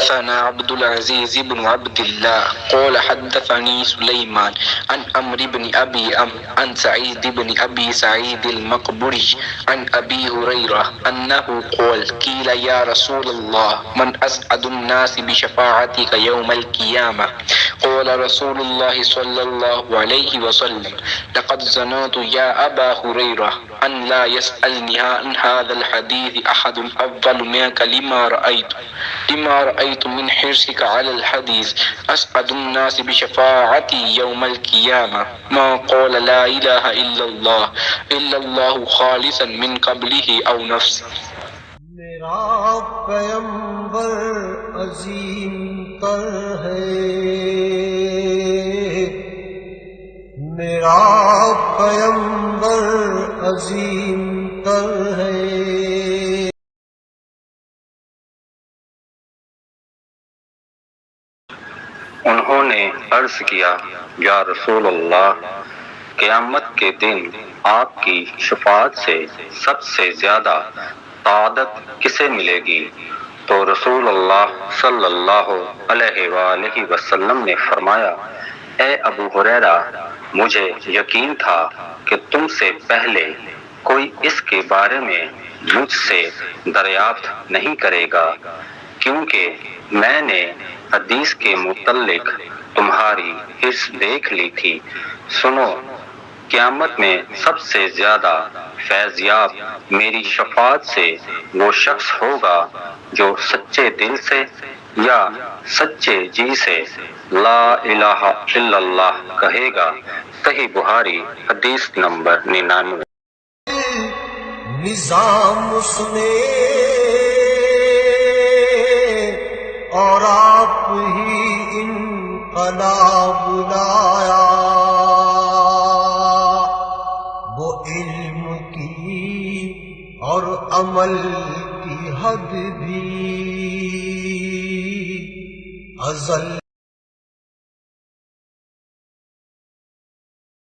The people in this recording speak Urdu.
حدثنا عبد العزيز بن عبد الله قال حدثني سليمان عن عمرو بن أبي عن سعيد بن أبي سعيد المقبري عن أبي هريرة أنه قال قيل يا رسول الله من أسعد الناس بشفاعتك يوم القيامة قال رسول الله صلى الله عليه وسلم لقد ظننت يا أبا هريرة أن لا يسألني عن هذا الحديث أحد أفضل منك لما رأيت من حرصك على الحديث أسعد الناس بشفاعتي يوم القيامة ما قال لا إله إلا الله خالصا من قبله أو نفسه. میرا پیمبر عظیم تر ہے، میرا پیمبر عظیم تر ہے. انہوں نے عرض کیا یا رسول اللہ، قیامت کے دن آپ کی شفاعت سے سب سے زیادہ سعادت کسے ملے گی؟ تو رسول اللہ صلی اللہ علیہ وآلہ وسلم نے فرمایا اے ابو ہریرہ، مجھے یقین تھا کہ تم سے پہلے کوئی اس کے بارے میں مجھ سے دریافت نہیں کرے گا، کیونکہ میں نے حدیث کے متعلق تمہاری حرص دیکھ لی تھی. سنو، قیامت میں سب سے زیادہ فیض یاب میری شفاعت سے وہ شخص ہوگا جو سچے دل سے یا سچے جی سے لا الہ الا اللہ کہے گا. صحیح بخاری حدیث نمبر 99. نظام اس نے اور آپ ہی انقلاب لایا، وہ علم کی اور عمل کی حد بھی ازل